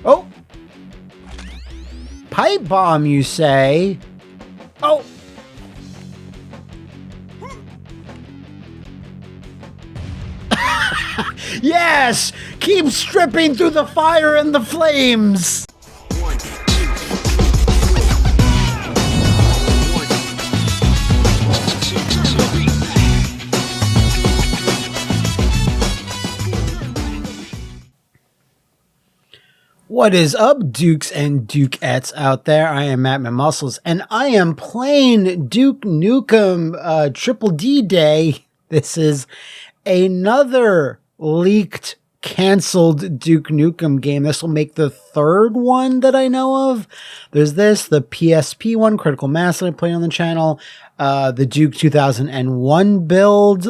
Oh! Pipe bomb, you say? Oh! Yes! Keep stripping through the fire and the flames! What is up, Dukes and Dukettes out there? I am mattmcmuscles, and I am playing Duke Nukem Triple D-Day. This is another leaked, canceled Duke Nukem game. This will make the third one that I know of. There's this, the PSP one, Critical Mass, that I play on the channel, the Duke 2001 build,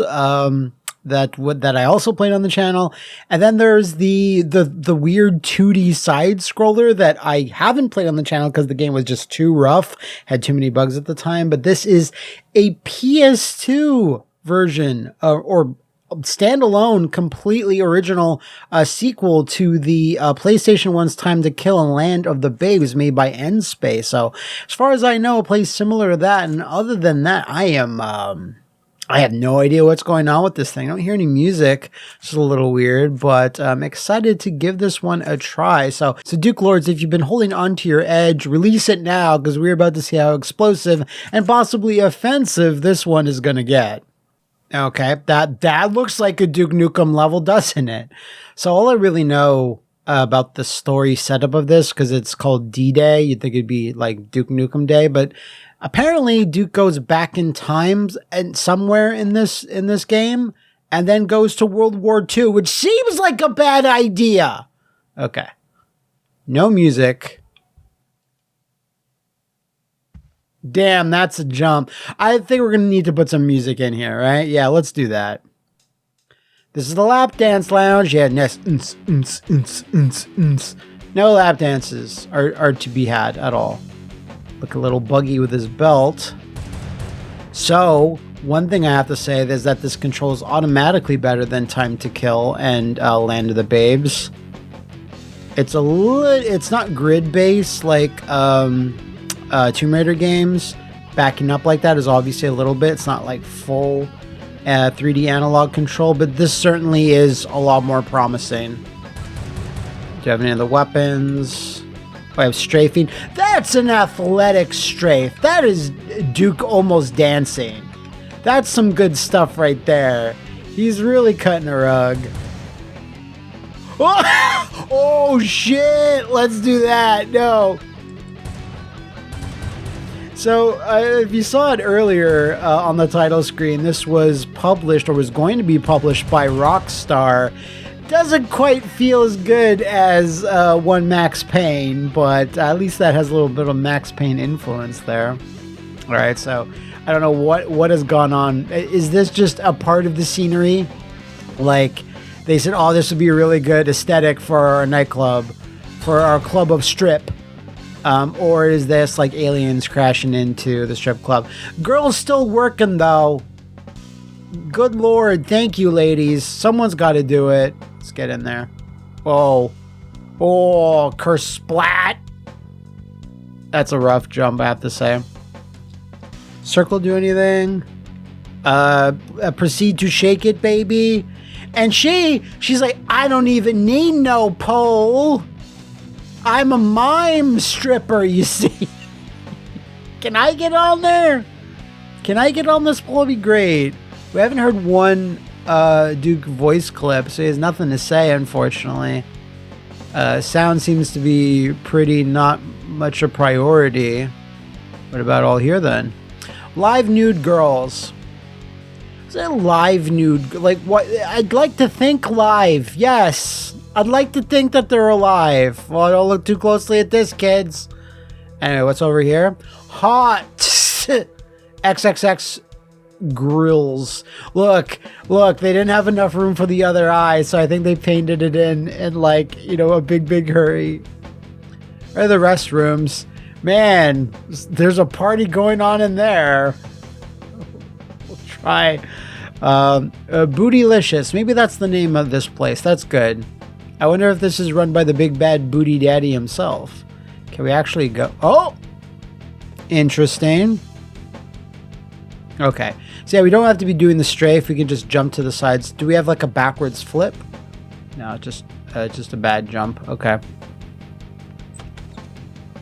that I also played on the channel, and then there's the weird 2D side scroller that I haven't played on the channel because the game was just too rough, had too many bugs at the time. But this is a PS2 version or standalone, completely original sequel to the PlayStation 1's Time to Kill and Land of the Babes, made by N-Space. So as far as I know, it plays similar to that, and other than that, I have no idea what's going on with this thing. I don't hear any music. It's just a little weird, but I'm excited to give this one a try. So Duke Lords, if you've been holding on to your edge, release it now, because we're about to see how explosive and possibly offensive this one is going to get. Okay, that looks like a Duke Nukem level, doesn't it? So all I really know about the story setup of this, because it's called D-Day, you'd think it'd be like Duke Nukem Day, but apparently Duke goes back in time and somewhere in this game, and then goes to World War II, which seems like a bad idea. Okay. No music. Damn, that's a jump. I think we're going to need to put some music in here, right? Yeah, let's do that. This is the lap dance lounge. Yeah, no lap dances are to be had at all. Look a little buggy with his belt. So, one thing I have to say is that this controls automatically better than Time to Kill and Land of the Babes. It's it's not grid-based like Tomb Raider games. Backing up like that is obviously a little bit. It's not like full 3D analog control, but this certainly is a lot more promising. Do you have any other weapons? I have strafing. That's an athletic strafe. That is Duke almost dancing. That's some good stuff right there. He's really cutting a rug. Oh, oh shit! Let's do that. No. So, if you saw it earlier on the title screen, this was published, or was going to be published, by Rockstar. Doesn't quite feel as good as one Max Payne, but at least that has a little bit of Max Payne influence there. All right, so I don't know what has gone on. Is this just a part of the scenery? Like, they said, oh, this would be a really good aesthetic for our nightclub, for our club of strip. Or is this like aliens crashing into the strip club? Girl's still working, though. Good Lord. Thank you, ladies. Someone's got to do it. Let's get in there. Oh. Oh, curse splat. That's a rough jump, I have to say. Circle do anything? Proceed to shake it, baby. And she's like, I don't even need no pole. I'm a mime stripper, you see. Can I get on there? Can I get on this pole? It'd be great. We haven't heard one Duke voice clip, so he has nothing to say, unfortunately. Sound seems to be pretty not much a priority. What about all here, then? Live nude girls. Is it live nude? Like, what? I'd like to think live. Yes. I'd like to think that they're alive. Well, don't look too closely at this, kids. Anyway, what's over here? Hot. XXX grills. Look, they didn't have enough room for the other eye, so I think they painted it in like, you know, a big hurry. Where are the restrooms? Man, there's a party going on in there. We'll try. Bootylicious. Maybe that's the name of this place. That's good. I wonder if this is run by the big bad booty daddy himself. Can we actually go? Oh! Interesting. Okay. So yeah, we don't have to be doing the strafe. We can just jump to the sides. Do we have like a backwards flip? No, just a bad jump. Okay.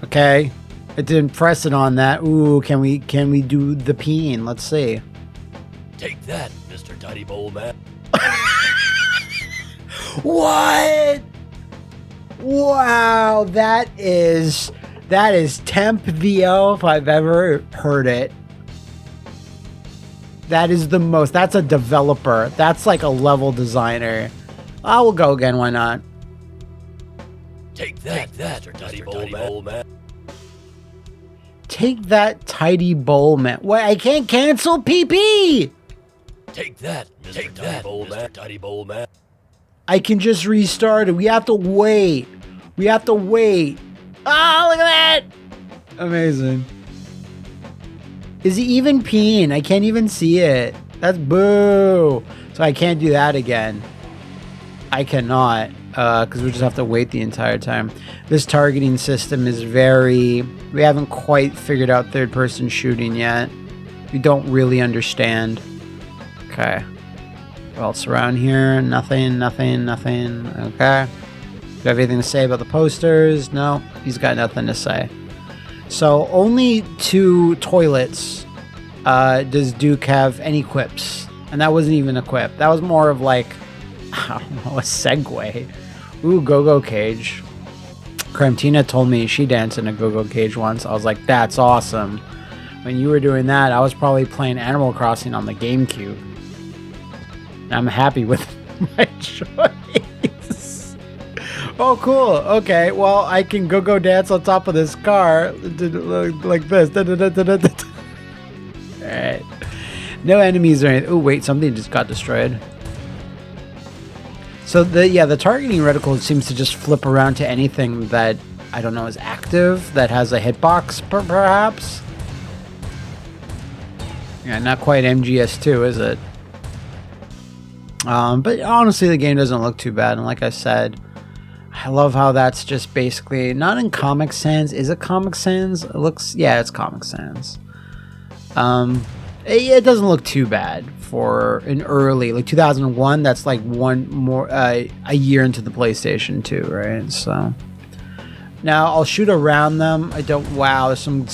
Okay. I didn't press it on that. Ooh, can we do the peeing? Let's see. Take that, Mr. Tiny Bowl Man. What? Wow, that is temp VO if I've ever heard it. That is the most. That's a developer. That's like a level designer. I will go again. Why not? Take that, Mr. Tiny Bowl Man. Take that, tidy bowl man. Wait, I can't cancel PP. Take that, Mr. Tiny Bowl Man. I can just restart it. We have to wait. We have to wait. Oh, look at that. Amazing. Is he even peeing? I can't even see it. That's boo. So I can't do that again. I cannot. Because we just have to wait the entire time. This targeting system is very... We haven't quite figured out third-person shooting yet. We don't really understand. Okay. What else around here? Nothing, nothing, nothing. Okay. Do you have anything to say about the posters? No, he's got nothing to say. So only 2 toilets does Duke have any quips. And that wasn't even a quip. That was more of like, I don't know, a segue. Ooh, go-go cage. Cramtina told me she danced in a go-go cage once. I was like, that's awesome. When you were doing that, I was probably playing Animal Crossing on the GameCube. And I'm happy with my choice. Oh, cool. Okay, well, I can go dance on top of this car like this. Alright. No enemies or anything. Oh, wait, something just got destroyed. So the targeting reticle seems to just flip around to anything that, I don't know, is active, that has a hitbox, perhaps? Yeah, not quite MGS2, is it? But honestly, the game doesn't look too bad, and like I said, I love how that's just basically, not in Comic Sans. Is it Comic Sans? It looks, yeah, it's Comic Sans. It doesn't look too bad for an early, like 2001. That's like one more a year into the PlayStation 2, right? So now I'll shoot around them. I don't. Wow, there's some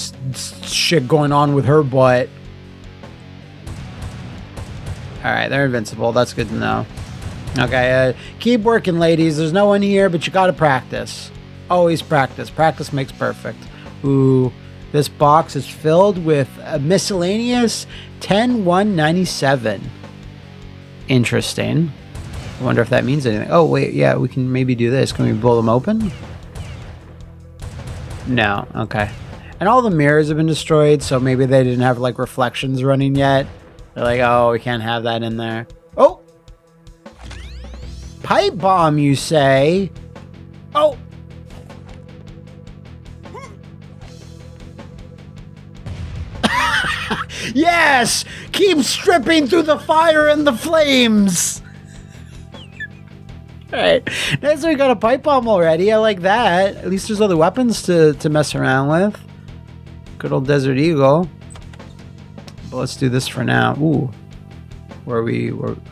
shit going on with her butt. All right, they're invincible. That's good to know. Okay, keep working, ladies. There's no one here, but you gotta practice. Always practice. Practice makes perfect. Ooh. This box is filled with a miscellaneous 10-197. Interesting. I wonder if that means anything. Oh, wait, yeah, we can maybe do this. Can we blow them open? No, okay. And all the mirrors have been destroyed, so maybe they didn't have, like, reflections running yet. They're like, oh, we can't have that in there. Oh! Pipe bomb, you say? Oh! Yes! Keep stripping through the fire and the flames! Alright. Nice, we got a pipe bomb already. I like that. At least there's other weapons to mess around with. Good old Desert Eagle. But let's do this for now. Ooh.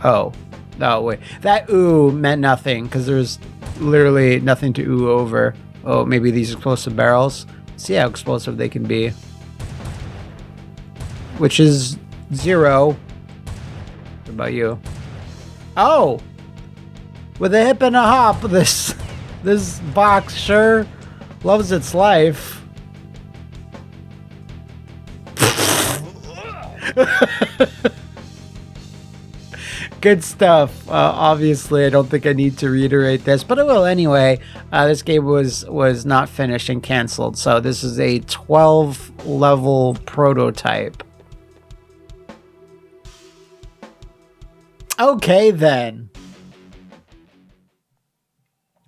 Oh. Oh, wait. That ooh meant nothing, because there's literally nothing to ooh over. Oh, maybe these explosive barrels. See how explosive they can be. Which is 0. What about you? Oh! With a hip and a hop, this box sure loves its life. Good stuff. Obviously, I don't think I need to reiterate this, but I will anyway. This game was not finished and canceled, so this is a 12-level prototype. Okay, then.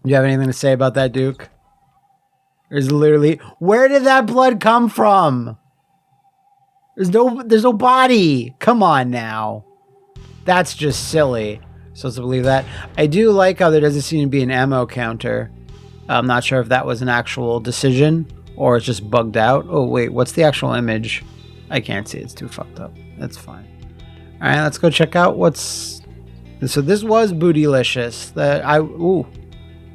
Do you have anything to say about that, Duke? There's literally... Where did that blood come from? There's no body. Come on now. That's just silly. Supposed to believe that. I do like how there doesn't seem to be an ammo counter. I'm not sure if that was an actual decision or it's just bugged out. Oh wait, what's the actual image? I can't see. It's too fucked up. That's fine. All right, let's go check out what's. So this was Bootylicious. Ooh,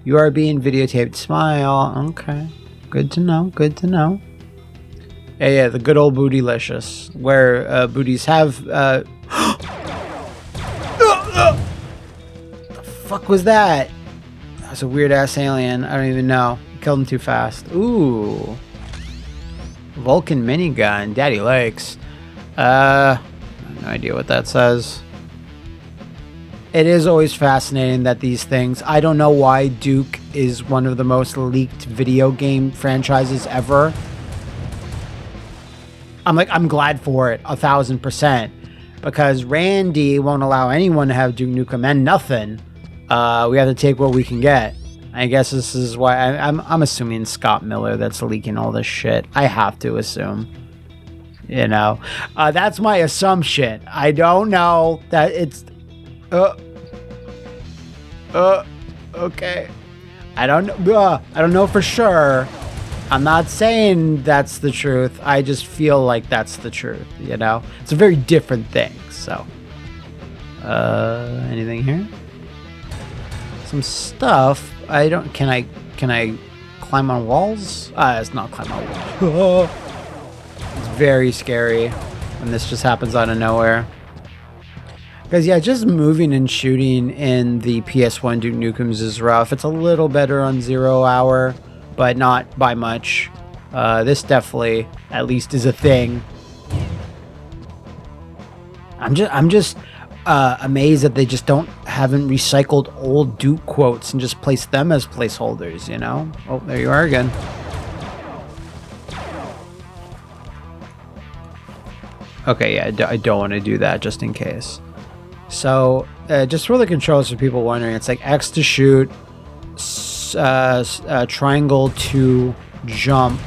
you are being videotaped. Smile. Okay, good to know. Good to know. Yeah, the good old Bootylicious, where booties have. Fuck was that? That's a weird ass alien. I don't even know. Killed him too fast. Ooh. Vulcan minigun. Daddy likes. I have no idea what that says. It is always fascinating that these things. I don't know why Duke is one of the most leaked video game franchises ever. I'm glad for it 1,000%, because Randy won't allow anyone to have Duke Nukem and nothing. We have to take what we can get. I guess this is why I'm assuming Scott Miller that's leaking all this shit. I have to assume. You know, that's my assumption. I don't know that it's. Okay. I don't know for sure. I'm not saying that's the truth. I just feel like that's the truth. You know, it's a very different thing. So, anything here? Some stuff. I don't. Can I climb on walls? It's not climb on walls. It's very scary when this just happens out of nowhere. Because yeah, just moving and shooting in the PS1 Duke Nukems is rough. It's a little better on 0 hour, but not by much. This definitely, at least, is a thing. I'm just amazed that they just haven't recycled old Duke quotes and just placed them as placeholders, you know? Oh, there you are again. Okay, yeah, I don't want to do that just in case. So, just for the controls for people wondering, it's like X to shoot, triangle to jump,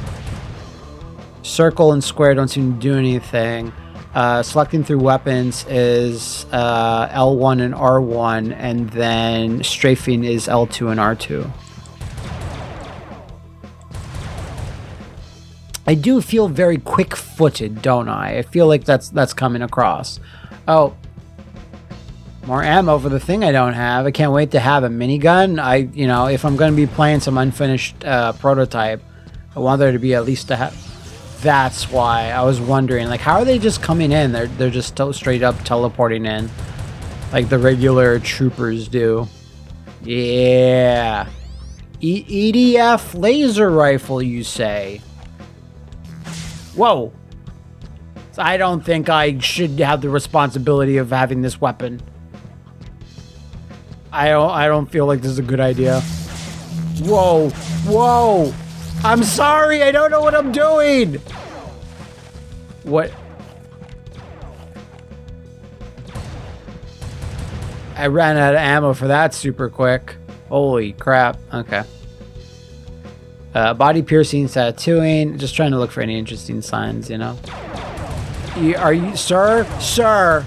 circle and square don't seem to do anything. Selecting through weapons is L1 and R1, and then strafing is L2 and R2. I do feel very quick-footed, don't I? I feel like that's coming across. Oh, more ammo for the thing I don't have. I can't wait to have a minigun. If I'm going to be playing some unfinished prototype, I want there to be at least a. That's why I was wondering, like, how are they just coming in? They're just straight up teleporting in, like the regular troopers do. Yeah, EDF laser rifle, you say? Whoa! So I don't think I should have the responsibility of having this weapon. I don't feel like this is a good idea. Whoa! Whoa! I'm sorry, I don't know what I'm doing! What? I ran out of ammo for that super quick. Holy crap. Okay. Body piercing, tattooing. Just trying to look for any interesting signs, you know? Are you, sir? Sir!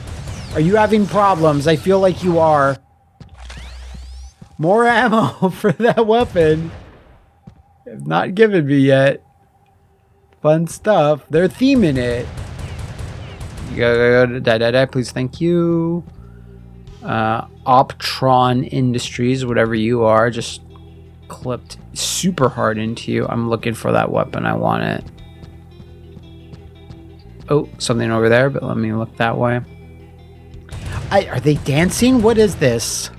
Are you having problems? I feel like you are. More ammo for that weapon. Have not given me yet. Fun stuff. They're theming it. You go die, please, thank you. Optron Industries, whatever you are, just clipped super hard into you. I'm looking for that weapon. I want it. Oh, something over there, but let me look that way. Are they dancing? What is this?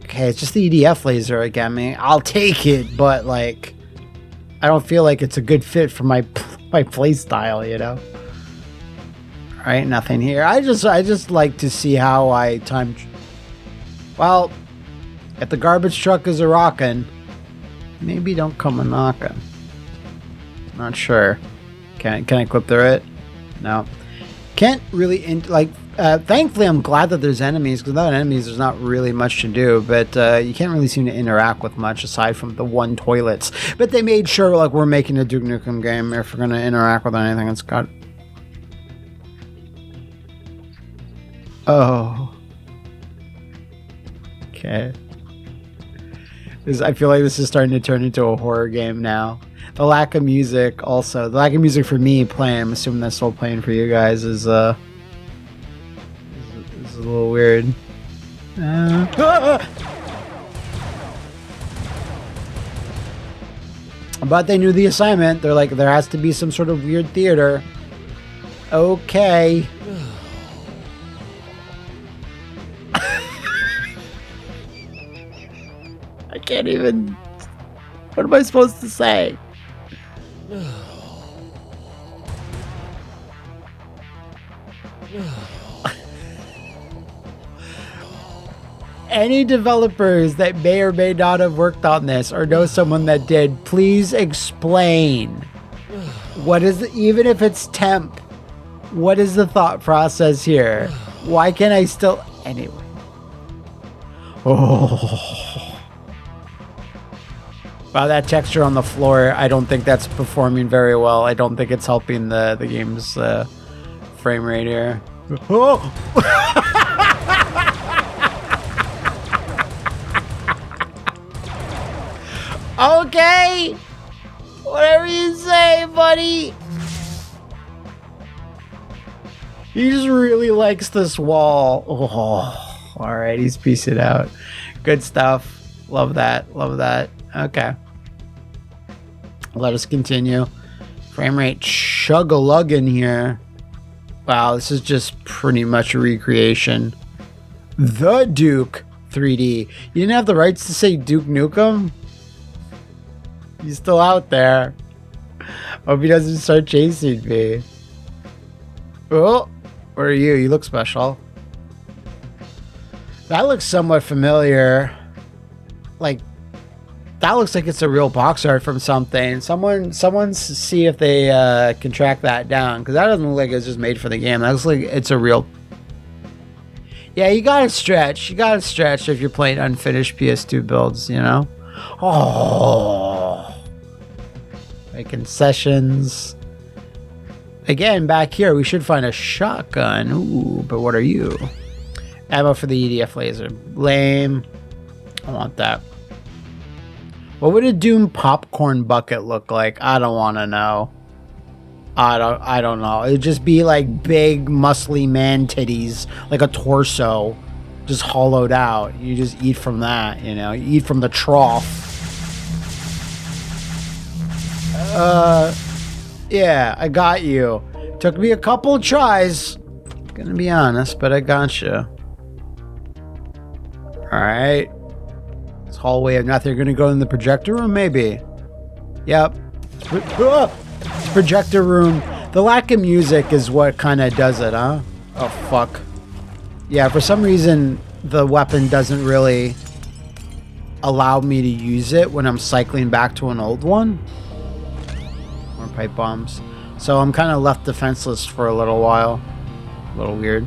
Okay, it's just the EDF laser again. I mean, I'll take it, but like, I don't feel like it's a good fit for my play style, you know. All right, nothing here. I just like to see how I time. Well, if the garbage truck is a rockin', maybe don't come a knockin'. Not sure. Can I clip through it? No. Can't really thankfully I'm glad that there's enemies, because without enemies there's not really much to do, but you can't really seem to interact with much aside from the one toilets. But they made sure, like, we're making a Duke Nukem game. If we're gonna interact with anything, it's got. Oh. Okay. I feel like this is starting to turn into a horror game now. The lack of music also. The lack of music for me playing, I'm assuming that's still playing for you guys, is a little weird. But they knew the assignment. They're like, there has to be some sort of weird theater. Okay. I can't even... What am I supposed to say? Any developers that may or may not have worked on this or know someone that did, please explain. What is, even if it's temp, what is the thought process here? Why can't I still... Anyway. Oh. Wow, that texture on the floor, I don't think that's performing very well. I don't think it's helping the game's frame rate here. Oh! Okay! Whatever you say, buddy! He just really likes this wall. Oh, alright, he's pieced it out. Good stuff. Love that. Love that. Okay. Let us continue. Frame rate chug-a-luggin' here. Wow, this is just pretty much a recreation. The Duke 3D. You didn't have the rights to say Duke Nukem? He's still out there. Hope he doesn't start chasing me. Oh, where are you? You look special. That looks somewhat familiar. Like, that looks like it's a real box art from something. Someone see if they can track that down, because that doesn't look like it's just made for the game. That looks like it's a real... Yeah, you gotta stretch. You gotta stretch if you're playing unfinished PS2 builds, you know? Oh, like concessions. Again, back here, we should find a shotgun. Ooh, but what are you? Ammo for the EDF laser. Lame. I want that. What would a Doom popcorn bucket look like? I don't want to know. I don't know. It'd just be like big, muscly man titties, like a torso. Just hollowed out. You just eat from that, you know. You eat from the trough. Yeah, I got you. Took me a couple of tries. Gonna be honest, but I got you. Alright. This hallway of nothing. Gonna go in the projector room, maybe. Yep. It's projector room. The lack of music is what kind of does it, huh? Oh, fuck. Yeah, for some reason, the weapon doesn't really allow me to use it when I'm cycling back to an old one. More pipe bombs. So I'm kind of left defenseless for a little while. A little weird.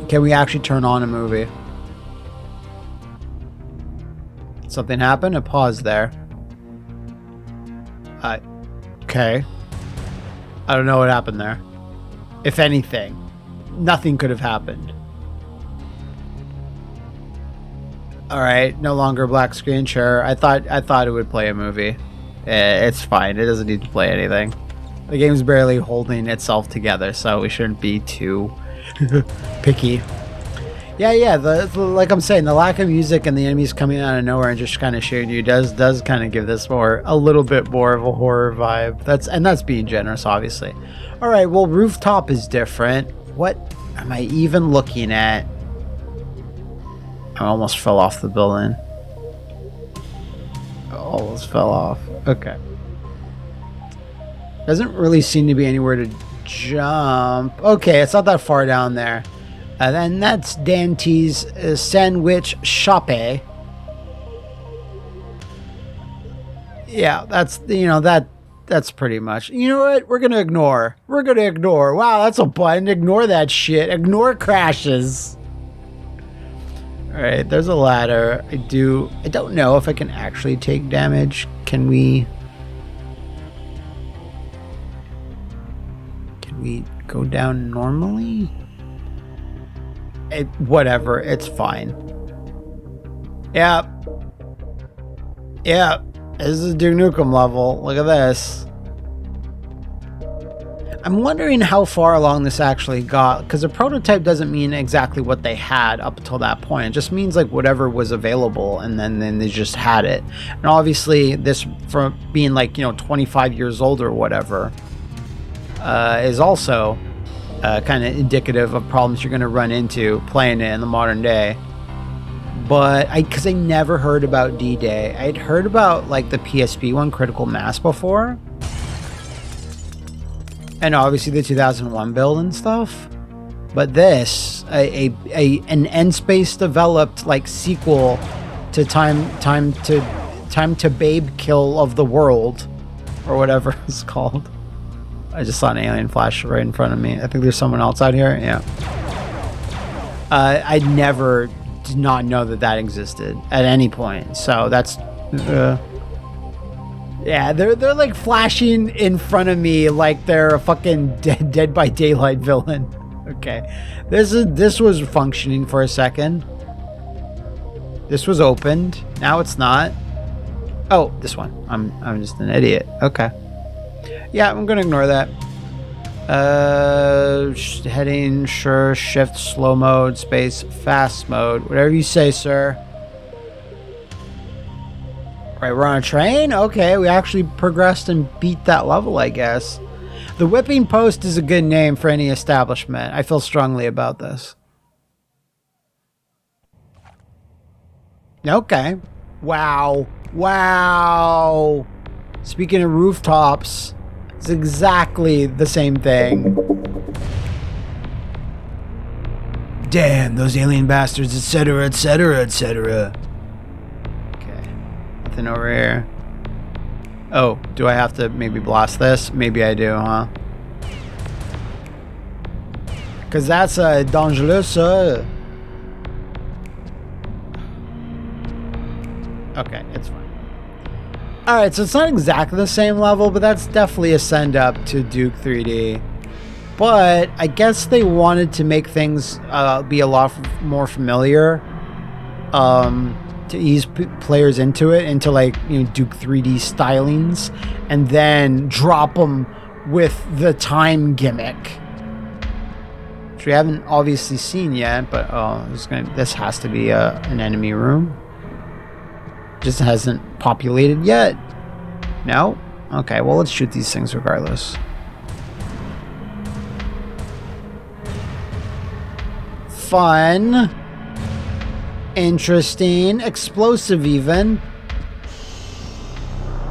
Can we actually turn on a movie? Something happened? A pause there. Okay. I don't know what happened there. If anything. Nothing could have happened. All right, no longer black screen. Sure, I thought it would play a movie. It's fine. It doesn't need to play anything. The game's barely holding itself together, so we shouldn't be too picky. Yeah. Like I'm saying, the lack of music and the enemies coming out of nowhere and just kind of shooting you does kind of give this a little bit more of a horror vibe. That's being generous, obviously. All right, well, rooftop is different. What am I even looking at? I almost fell off the building. Almost fell off. Okay. Doesn't really seem to be anywhere to jump. Okay, it's not that far down there. And then that's Dante's Sandwich Shop. Yeah, that's pretty much. You know what? We're gonna ignore. Wow, that's a button. Ignore that shit. Ignore crashes. All right, there's a ladder. I don't know if I can actually take damage. Can we go down normally? Whatever, it's fine. Yep. Yep. This is Duke Nukem level. Look at this. I'm wondering how far along this actually got, because a prototype doesn't mean exactly what they had up until that point. It just means like whatever was available, and then they just had it. And obviously this, from being like, 25 years old or whatever, is also kind of indicative of problems you're going to run into playing it in the modern day. But because I never heard about D-Day. I'd heard about like the PSP one, Critical Mass, before. And obviously the 2001 build and stuff. But this, an N-Space developed like sequel to Time to Babe Kill of the World, or whatever it's called. I just saw an alien flash right in front of me. I think there's someone else out here. Yeah. I did not know that existed at any point. So that's... yeah, they're like flashing in front of me like they're a fucking Dead by Daylight villain. Okay. This was functioning for a second. This was opened. Now it's not. Oh, this one. I'm just an idiot. Okay. Yeah, I'm gonna ignore that. Heading, sure, shift, slow mode, space, fast mode, whatever you say, sir. Right, we're on a train? Okay, we actually progressed and beat that level, I guess. The Whipping Post is a good name for any establishment. I feel strongly about this. Okay. Wow. Wow. Speaking of rooftops, it's exactly the same thing. Damn, those alien bastards, etc., etc., etc. Okay. Nothing over here. Oh, do I have to maybe blast this? Maybe I do, huh? Because that's dangerous. Okay, it's fine. Alright, so it's not exactly the same level, but that's definitely a send up to Duke 3D. But I guess they wanted to make things be a lot more familiar, to ease players into it, into like, Duke 3D stylings, and then drop them with the time gimmick, which we haven't obviously seen yet. But this has to be an enemy room. Just hasn't populated yet. No? Okay, well, let's shoot these things regardless. Fun. Interesting. Explosive even.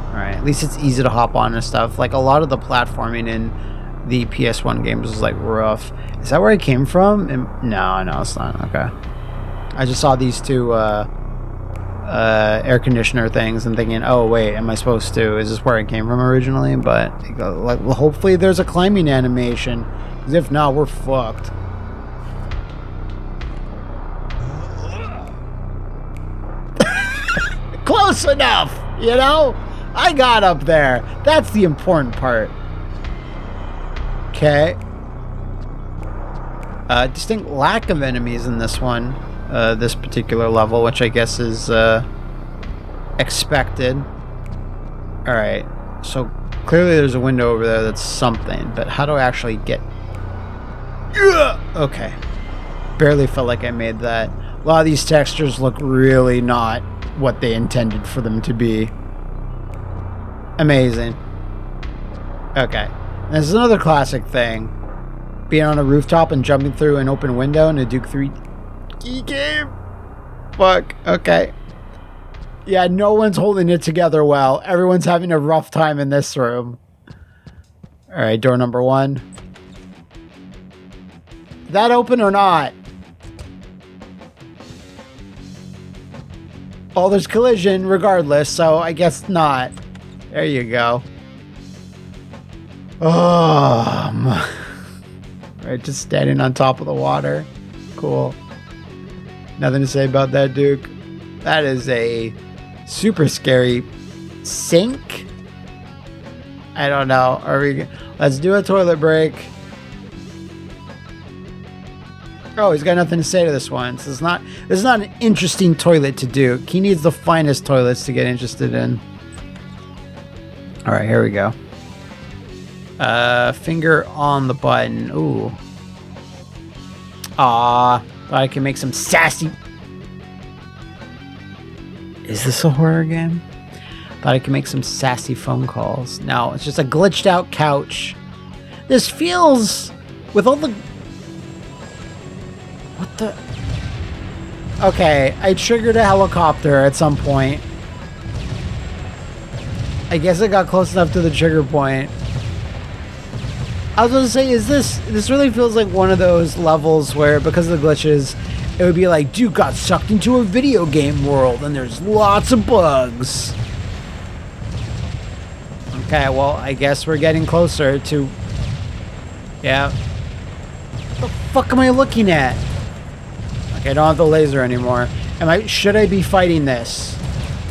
Alright, at least it's easy to hop on and stuff. Like, a lot of the platforming in the PS1 games was like rough. Is that where I came from? No, it's not. Okay. I just saw these two air conditioner things and thinking, oh wait, am I supposed to? Is this where I came from originally? But like, well, hopefully there's a climbing animation, because if not, we're fucked. Close enough, I got up there. That's the important part. Okay. Distinct lack of enemies in this one. This particular level, which I guess is expected. Alright, so clearly there's a window over there that's something, but how do I actually get... Okay. Barely felt like I made that. A lot of these textures look really not what they intended for them to be. Amazing. Okay. And this is another classic thing. Being on a rooftop and jumping through an open window in a Duke 3D game. Fuck. Okay. Yeah, no one's holding it together well. Everyone's having a rough time in this room. Alright, door number 1. Did that open or not? Oh, there's collision regardless, so I guess not. There you go. Oh, right, just standing on top of the water. Cool. Nothing to say about that, Duke. That is a super scary sink. I don't know. Let's do a toilet break. Oh, he's got nothing to say to this one. So this is not an interesting toilet to do. He needs the finest toilets to get interested in. All right, here we go. Finger on the button. Ooh. Thought I can make some sassy... Is this a horror game? Thought I could make some sassy phone calls. No, it's just a glitched out couch. This feels... With all the... What the... Okay, I triggered a helicopter at some point. I guess I got close enough to the trigger point. I was going to say, this really feels like one of those levels where, because of the glitches, it would be like, dude got sucked into a video game world and there's lots of bugs. Okay, well, I guess we're getting closer to... Yeah. What the fuck am I looking at? Okay, I don't have the laser anymore. Should I be fighting this?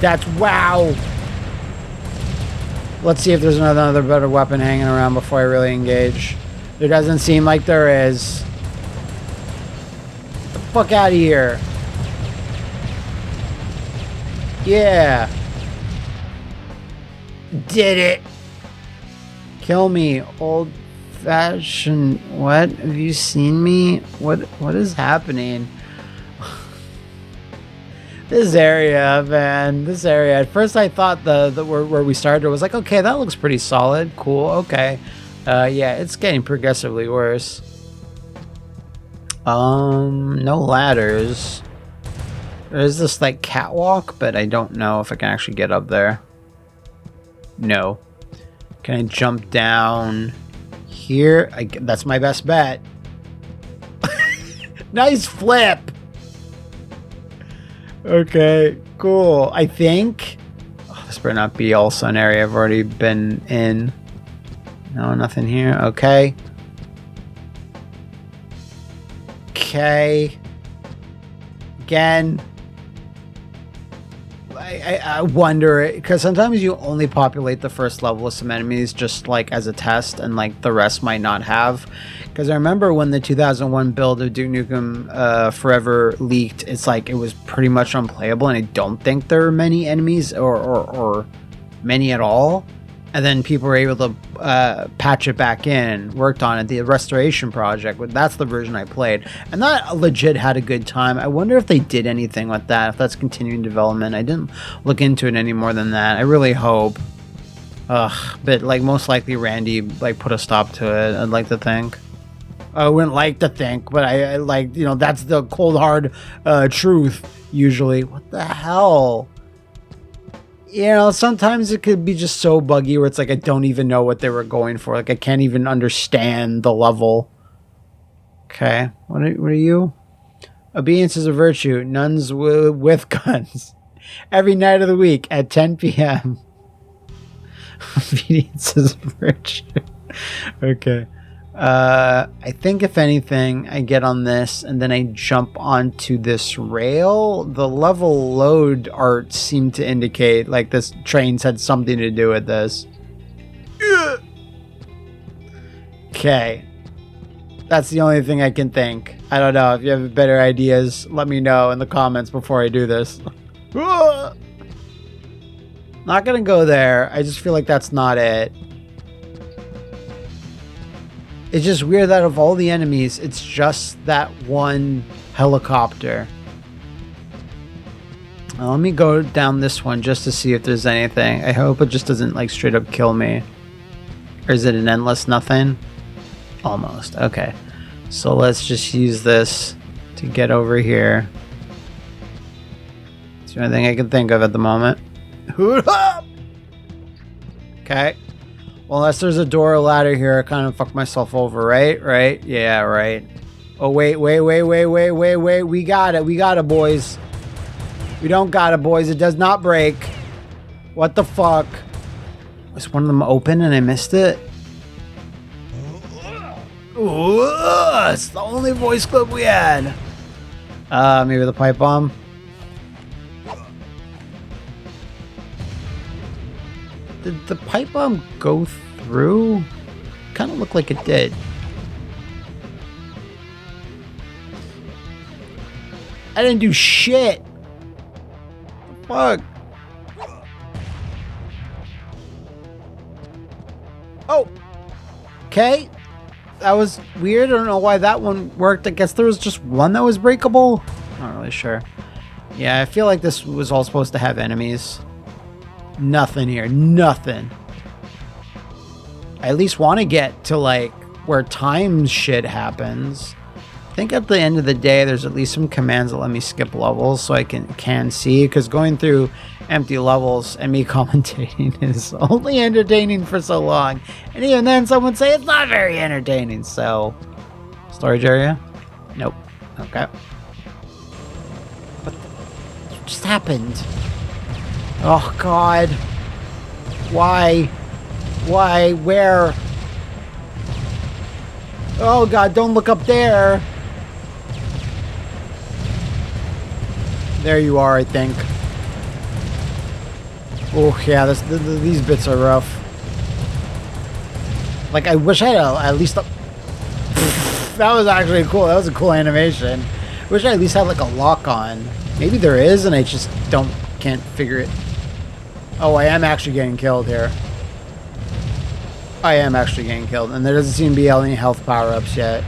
That's... Wow! Let's see if there's another better weapon hanging around before I really engage. There doesn't seem like there is. Get the fuck out of here. Yeah. Did it. Kill me, old fashioned... What? Have you seen me? What is happening? This area, man. This area. At first I thought the where we started was like, okay, that looks pretty solid. Cool, okay. Yeah, it's getting progressively worse. No ladders. There's this like catwalk, but I don't know if I can actually get up there. No. Can I jump down here? That's my best bet. Nice flip. Okay, cool. I think... Oh, this better not be also an area I've already been in. No, nothing here. Okay. Okay. Again. I wonder, because sometimes you only populate the first level with some enemies just like as a test, and like the rest might not have. Because I remember when the 2001 build of Duke Nukem Forever leaked, it's like it was pretty much unplayable, and I don't think there were many enemies or many at all. And then people were able to patch it back in, worked on it, the restoration project. That's the version I played. And that legit had a good time. I wonder if they did anything with that, if that's continuing development. I didn't look into it any more than that. I really hope. But like most likely Randy like put a stop to it, I'd like to think. I wouldn't like to think, but I like, you know, that's the cold hard truth usually. What the hell? You know, sometimes it could be just so buggy where it's like I don't even know what they were going for. Like I can't even understand the level. Okay, what are you? Obedience is a virtue. Nuns with guns. Every night of the week at 10 p.m. Obedience is a virtue. Okay. I think if anything, I get on this and then I jump onto this rail. The level load art seemed to indicate like this train's had something to do with this. Okay. That's the only thing I can think. I don't know. If you have better ideas, let me know in the comments before I do this. Not gonna go there. I just feel like that's not it. It's just weird that of all the enemies, it's just that one helicopter. Now, let me go down this one just to see if there's anything. I hope it just doesn't like straight up kill me. Or is it an endless nothing? Almost. Okay. So let's just use this to get over here. It's the only thing I can think of at the moment. Okay. Well, unless there's a door or ladder here, I kind of fucked myself over, right? Right? Yeah, right. Oh, wait. We got it, boys. We don't got it, boys. It does not break. What the fuck? Was one of them open and I missed it? Ooh, it's the only voice clip we had. Maybe the pipe bomb. Did the pipe bomb go through? Kind of looked like it did. I didn't do shit. Fuck. Oh. Okay. That was weird. I don't know why that one worked. I guess there was just one that was breakable. Not really sure. Yeah, I feel like this was all supposed to have enemies. Nothing here. Nothing. I at least want to get to, like, where time shit happens. I think at the end of the day, there's at least some commands that let me skip levels so I can see. Because going through empty levels and me commentating is only entertaining for so long. And even then, someone say it's not very entertaining. So, storage area? Nope. Okay. What just happened? Oh, God. Why? Why? Where? Oh, God, don't look up there. There you are, I think. Oh, yeah, these bits are rough. Like, I wish I had at least... That was actually cool. That was a cool animation. I wish I at least had, like, a lock on. Maybe there is, and I just can't figure it. Oh, I am actually getting killed here. I am actually getting killed, and there doesn't seem to be any health power-ups yet.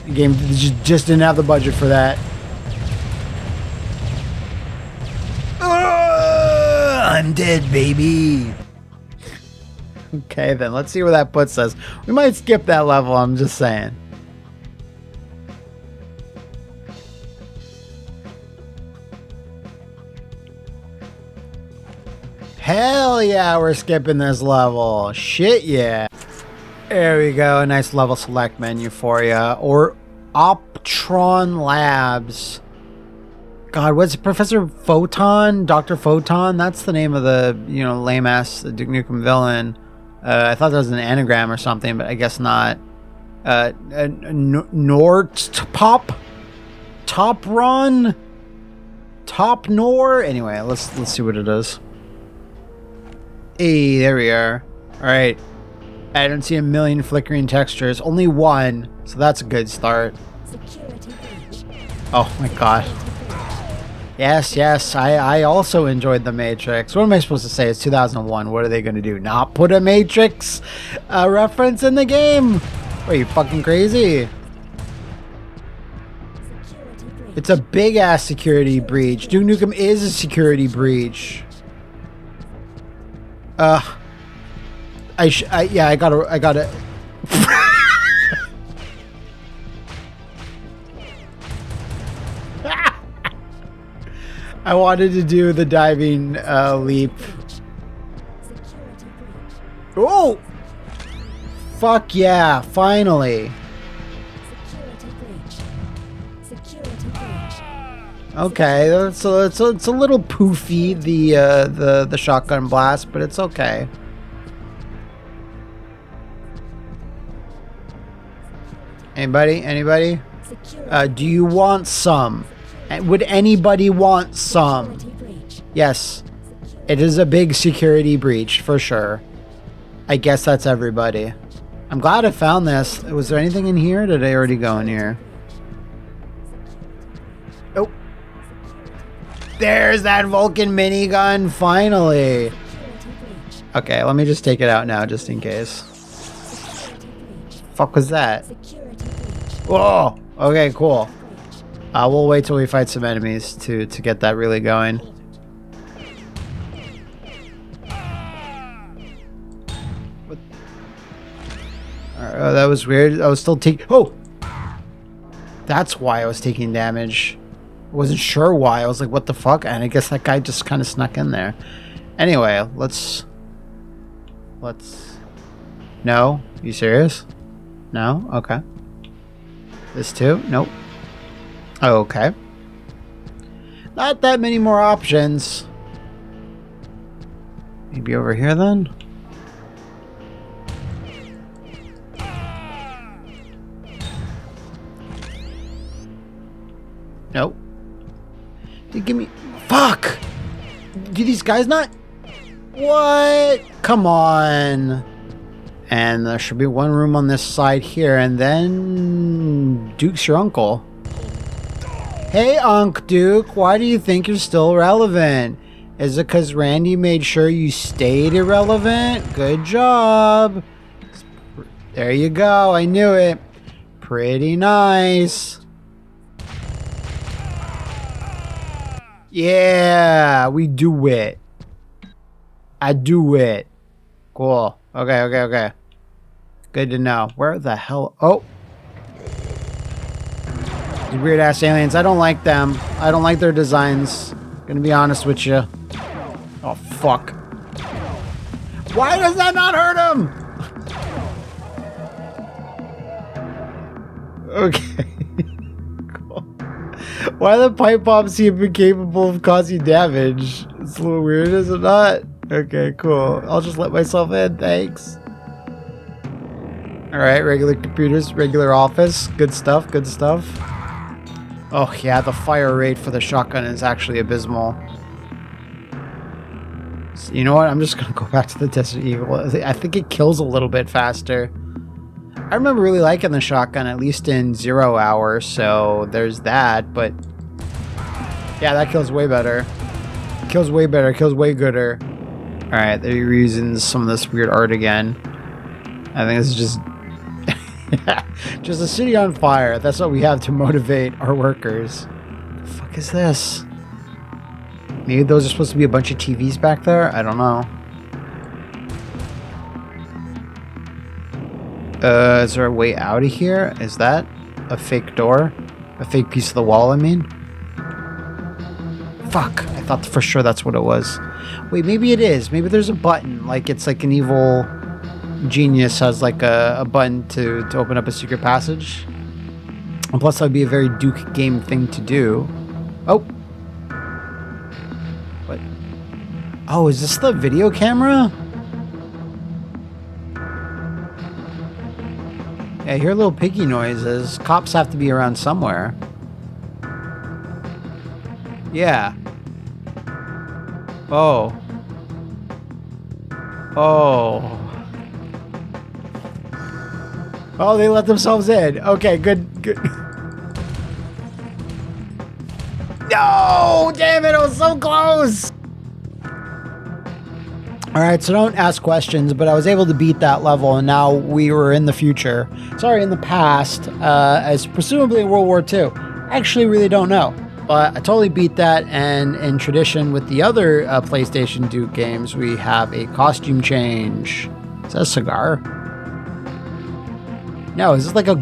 The game just didn't have the budget for that. I'm dead, baby. Okay, then let's see where that puts us. We might skip that level, I'm just saying. Hell yeah, we're skipping this level. Shit yeah. There we go. A nice level select menu for you. Or Optron Labs. God, what's Professor Photon? Dr. Photon? That's the name of the, lame-ass Duke Nukem villain. I thought that was an anagram or something, but I guess not. Nortpop? Top Run? Top Nor? Anyway, let's see what it is. Hey, there we are. Alright. I don't see a million flickering textures. Only one. So that's a good start. Oh my god. Yes. I also enjoyed The Matrix. What am I supposed to say? It's 2001. What are they going to do? Not put a Matrix reference in the game? Are you fucking crazy? It's a big-ass security breach. Duke Nukem is a security breach. I gotta. I wanted to do the diving leap. Oh! Fuck yeah! Finally. Okay, it's a little poofy, the shotgun blast, but it's okay. Anybody? Do you want some? Would anybody want some? Yes. It is a big security breach, for sure. I guess that's everybody. I'm glad I found this. Was there anything in here? Did I already go in here? Oh. There's that Vulcan minigun, finally. Okay, let me just take it out now, just in case. Fuck was that? Whoa! Okay, cool. We'll wait till we fight some enemies to get that really going. What? Oh, that was weird. I was still taking... Oh! That's why I was taking damage. I wasn't sure why. I was like, what the fuck? And I guess that guy just kind of snuck in there. Anyway, let's... No? You serious? No? Okay. This too? Nope. Oh, okay. Not that many more options. Maybe over here then? Nope. Give me... Fuck! Do these guys not... What? Come on. And there should be one room on this side here, and then... Duke's your uncle. Hey, Unc Duke, why do you think you're still relevant? Is it because Randy made sure you stayed irrelevant? Good job. There you go, I knew it. Pretty nice. Yeah, we do it. I do it. Cool. Okay. Good to know. Where the hell? Oh. These weird ass aliens. I don't like them. I don't like their designs. Gonna be honest with you. Oh, fuck. Why does that not hurt him? Okay. Cool. Why the pipe bombs seem incapable of causing damage? It's a little weird, is it not? Okay, cool. I'll just let myself in, thanks. Alright, regular computers, regular office. Good stuff, good stuff. Oh yeah, the fire rate for the shotgun is actually abysmal. So, you know what? I'm just gonna go back to the Desert Eagle. I think it kills a little bit faster. I remember really liking the shotgun, at least in 0 hour, so there's that, but yeah, that kills way better. Kills way better, kills way gooder. Alright, they're using some of this weird art again. I think this is just just a city on fire. That's what we have to motivate our workers. The fuck is this? Maybe those are supposed to be a bunch of TVs back there? I don't know. Is there a way out of here? Is that a fake door? A fake piece of the wall, I mean? Fuck, I thought for sure that's what it was. Wait, maybe it is. Maybe there's a button. Like, it's like an evil genius has like a button to open up a secret passage. And plus, that would be a very Duke game thing to do. Oh. What? Oh, is this the video camera? Yeah, I hear little piggy noises. Cops have to be around somewhere. Yeah. Oh. Oh. Oh, they let themselves in. Okay, good. No! Damn it, it was so close! Alright, so don't ask questions, but I was able to beat that level, and now we were in the future. Sorry, in the past, as presumably World War II. I actually really don't know. But I totally beat that, and in tradition with the other PlayStation Duke games, we have a costume change. Is that a cigar? No, is this like a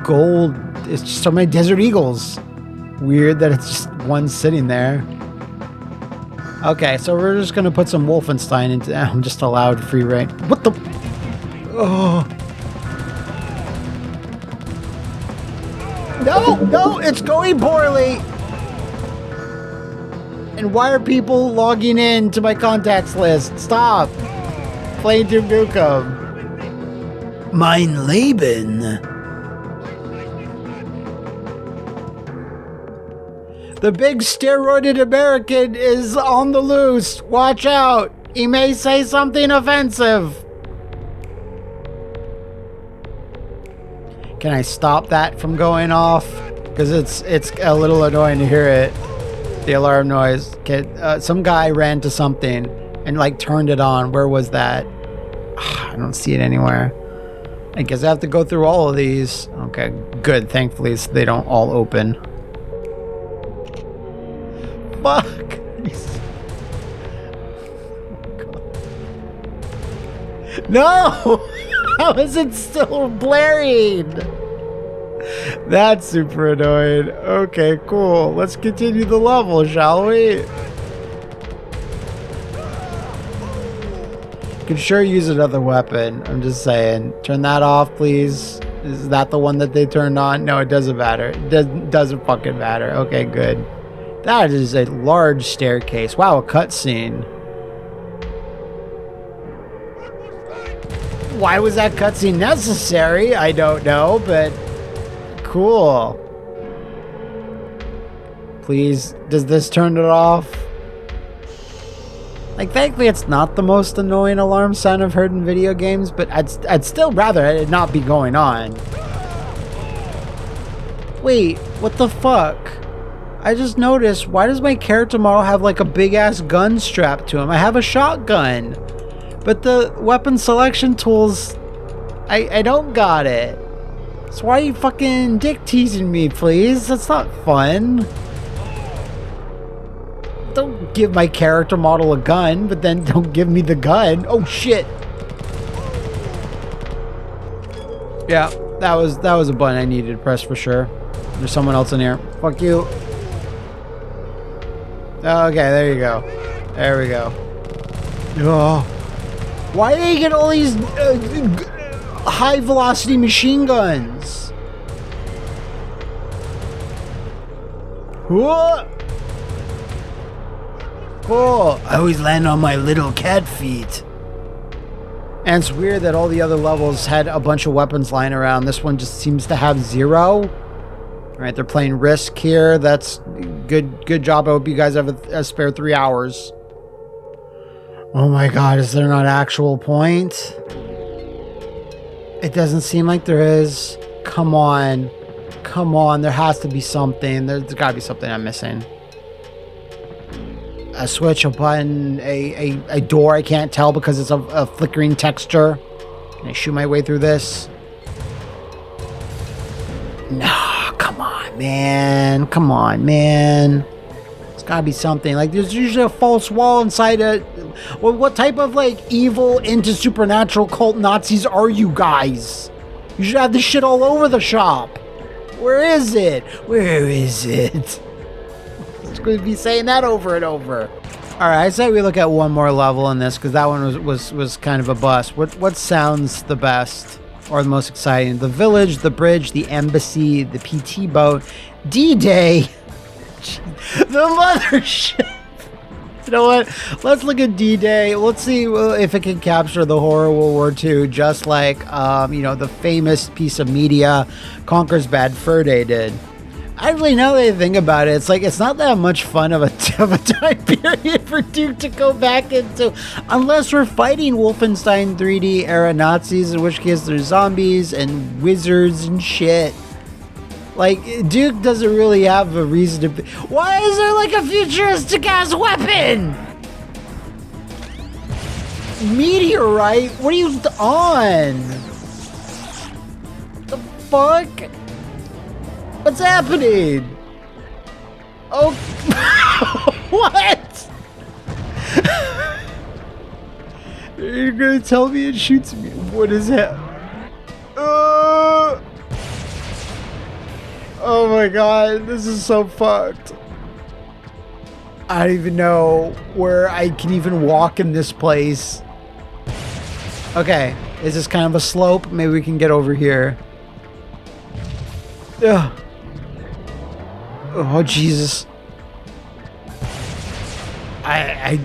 gold? It's just so many Desert Eagles. Weird that it's just one sitting there. Okay, so we're just gonna put some Wolfenstein into. I'm just allowed free reign. What the? Oh. No, it's going poorly. And why are people logging in to my contacts list? Stop. Playing Duke Nukem. Mein Leben. The big steroided American is on the loose. Watch out. He may say something offensive. Can I stop that from going off? Because it's a little annoying to hear it. The alarm noise. Some guy ran to something and like turned it on. Where was that? I don't see it anywhere. I guess I have to go through all of these. Okay, good. Thankfully, so they don't all open. Fuck. No! How is it still blaring? That's super annoying. Okay, cool. Let's continue the level, shall we? Could sure use another weapon. I'm just saying. Turn that off, please. Is that the one that they turned on? No, it doesn't matter. It doesn't fucking matter. Okay, good. That is a large staircase. Wow, a cutscene. Why was that cutscene necessary? I don't know, but cool. Please, does this turn it off? Like, thankfully, it's not the most annoying alarm sound I've heard in video games, but I'd still rather it not be going on. Wait, what the fuck? I just noticed, why does my character model have like a big ass gun strapped to him? I have a shotgun, but the weapon selection tools, I don't got it. So why are you fucking dick teasing me, please? That's not fun. Don't give my character model a gun, but then don't give me the gun. Oh shit. Yeah, that was a button I needed to press for sure. There's someone else in here. Fuck you. Okay, there you go. There we go. Oh. Why do they get all these high velocity machine guns? What? Oh, I always land on my little cat feet. And it's weird that all the other levels had a bunch of weapons lying around. This one just seems to have 0. All right, they're playing Risk here. That's good job. I hope you guys have a spare 3 hours. Oh my god, is there not actual point? It doesn't seem like there is. Come on. Come on, there has to be something. There's got to be something I'm missing. A switch, a button, a door I can't tell because it's a flickering texture. Can I shoot my way through this? No, come on, man. Come on, man. There's gotta be something. Like, there's usually a false wall inside a... Well, what type of, like, evil into supernatural cult Nazis are you guys? You should have this shit all over the shop. Where is it? Where is it? Going to be saying that over and over. All right, I say we look at one more level in this because that one was kind of a bust. What sounds the best or the most exciting? The village, the bridge, the embassy, the PT boat, D-Day, the mothership. You know what? Let's look at D-Day. Let's see if it can capture the horror World War II, just like you know, the famous piece of media Conker's Bad Fur Day did. Actually, now that I think about it, it's like it's not that much fun of a time period for Duke to go back into, unless we're fighting Wolfenstein 3D era Nazis, in which case there's zombies and wizards and shit. Like, Duke doesn't really have a reason to be. Why is there like a futuristic ass weapon? Meteorite? What are you on? The fuck? What's happening? Oh, what? You're gonna tell me it shoots me? What is that? Oh my god, this is so fucked. I don't even know where I can even walk in this place. Okay, is this kind of a slope? Maybe we can get over here. Ugh. Oh Jesus! I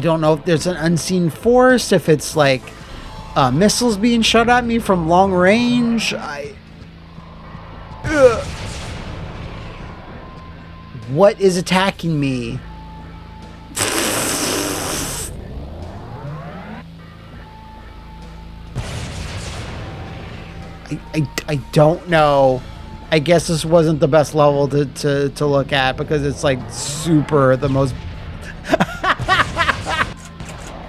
don't know if there's an unseen force, if it's like missiles being shot at me from long range. What is attacking me? I don't know. I guess this wasn't the best level to look at because it's like super the most...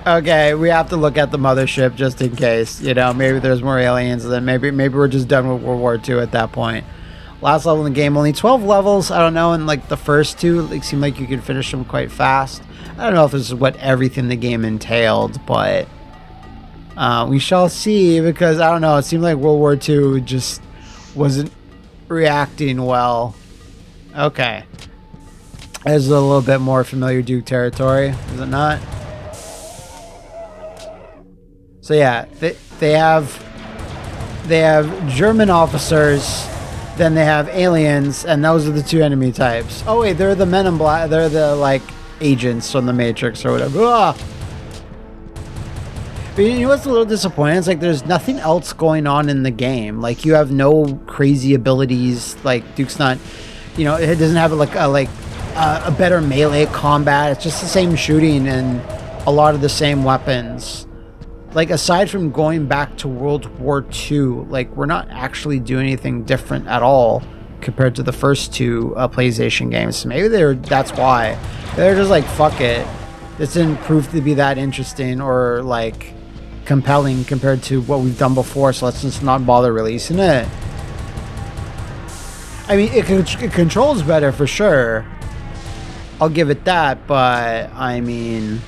Okay, we have to look at the mothership just in case, you know, maybe there's more aliens, and then maybe we're just done with World War II at that point. Last level in the game, only 12 levels. I don't know, and like the first two, it seemed like you could finish them quite fast. I don't know if this is what everything the game entailed, but we shall see, because I don't know, it seemed like World War II just wasn't reacting well. Okay. This is a little bit more familiar Duke territory, is it not? So yeah, they have German officers, then they have aliens, and those are the two enemy types. Oh wait, they're the Men in Black, they're the like agents from the Matrix or whatever. Ah! But you know what's a little disappointing? It's like there's nothing else going on in the game. Like you have no crazy abilities. Like Duke's not, you know, it doesn't have like a better melee combat. It's just the same shooting and a lot of the same weapons. Like aside from going back to World War II, like we're not actually doing anything different at all. compared to the first two PlayStation games. So maybe that's why they're just like, fuck it. This didn't prove to be that interesting or like compelling compared to what we've done before. So let's just not bother releasing it. I mean, it controls better for sure. I'll give it that, but I mean,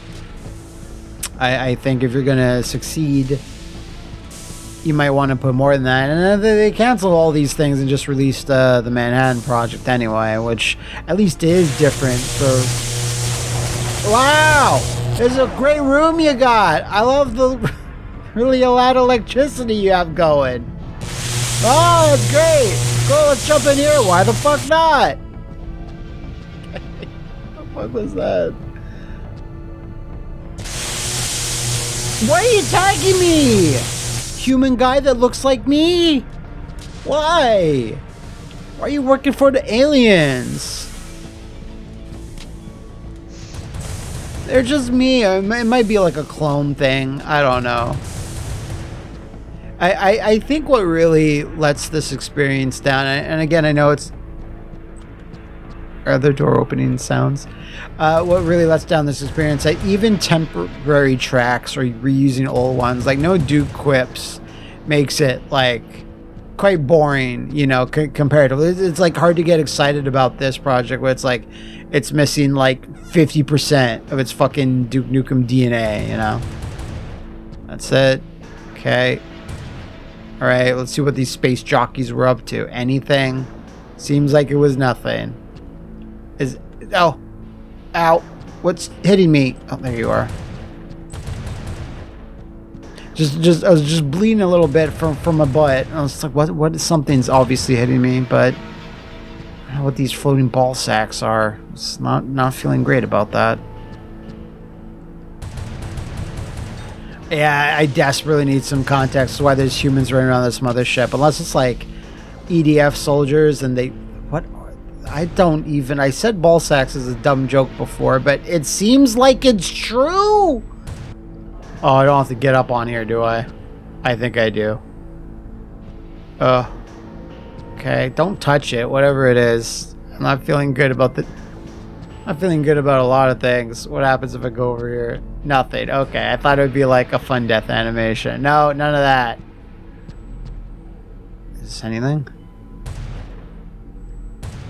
I think if you're gonna succeed, you might want to put more than that. And then they canceled all these things and just released the Manhattan Project anyway, which at least is different for... Wow! There's a great room you got! I love the really loud electricity you have going. Oh, that's great! Cool, let's jump in here. Why the fuck not? What the fuck was that? Why are you attacking me? Human guy that looks like me? Why? Why are you working for the aliens? They're just me. It might be like a clone thing. I don't know. I think what really lets this experience down, and again, I know it's... Are there door opening sounds? What really lets down this experience, that even temporary tracks or reusing old ones, like no Duke quips, makes it like quite boring, you know, comparatively. It's like hard to get excited about this project where it's like it's missing like 50% of its fucking Duke Nukem DNA, you know. That's it. Okay. All right, let's see what these space jockeys were up to. Anything? Seems like it was nothing. Oh, ow! What's hitting me? Oh, there you are. I was just bleeding a little bit from my butt. I was like, what? Something's obviously hitting me, but I don't know what these floating ball sacks are. It's not feeling great about that. Yeah, I desperately need some context to why there's humans running around this mothership. Unless it's like EDF soldiers and they... What? I don't even... I said ball sacks is a dumb joke before, but it seems like it's true! Oh, I don't have to get up on here, do I? I think I do. Okay, don't touch it, whatever it is. I'm not feeling good about the... I'm feeling good about a lot of things. What happens if I go over here? Nothing. Okay, I thought it would be like a fun death animation. No, none of that. Is this anything?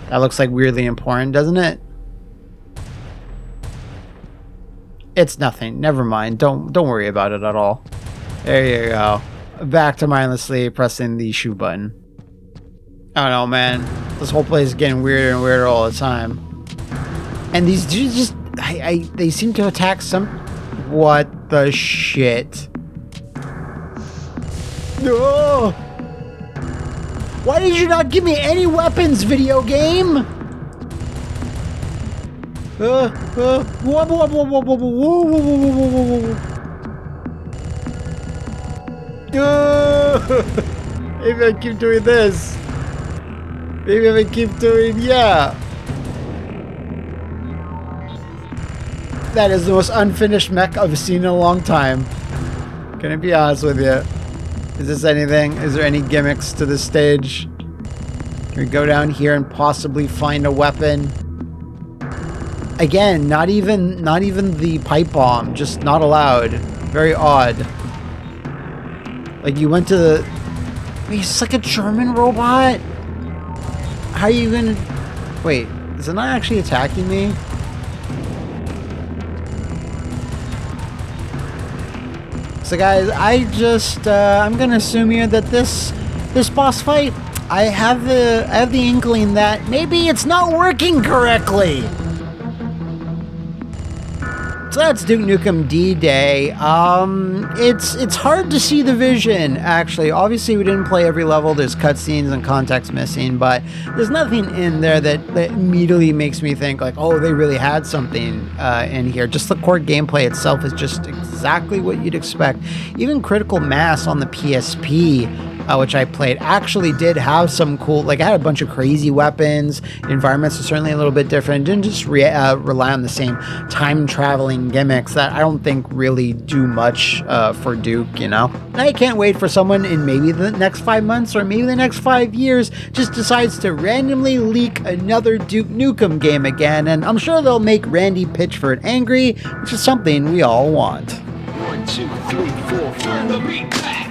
That looks like weirdly important, doesn't it? It's nothing. Never mind. Don't worry about it at all. There you go. Back to mindlessly pressing the shoot button. I don't know, man. This whole place is getting weirder and weirder all the time. And these dudes just... they seem to attack some... What the shit? No! Why did you not give me any weapons, video game? Whoa, whoa, whoa, whoa, whoa, whoa, whoa, whoa, whoa. Maybe I keep doing this. Maybe I keep doing... Yeah. That is the most unfinished mech I've seen in a long time. Can I be honest with you? Is this anything? Is there any gimmicks to this stage? Can we go down here and possibly find a weapon? Again, not even the pipe bomb. Just not allowed. Very odd. Like you went to the... Wait, it's like a German robot? How are you gonna... Wait, is it not actually attacking me? So guys, I'm gonna assume here that this boss fight, I have the inkling that maybe it's not working correctly. So that's Duke Nukem D-Day. It's hard to see the vision, actually. Obviously, we didn't play every level. There's cutscenes and context missing, but there's nothing in there that immediately makes me think, like, oh, they really had something in here. Just the core gameplay itself is just exactly what you'd expect. Even Critical Mass on the PSP which I played, actually did have some cool, like, I had a bunch of crazy weapons. Environments are certainly a little bit different. Didn't just rely on the same time traveling gimmicks that I don't think really do much for Duke, you know? And I can't wait for someone in maybe the next 5 months or maybe the next 5 years just decides to randomly leak another Duke Nukem game again, and I'm sure they'll make Randy Pitchford angry, which is something we all want. 1, 2, 3, 4, turn the beat back.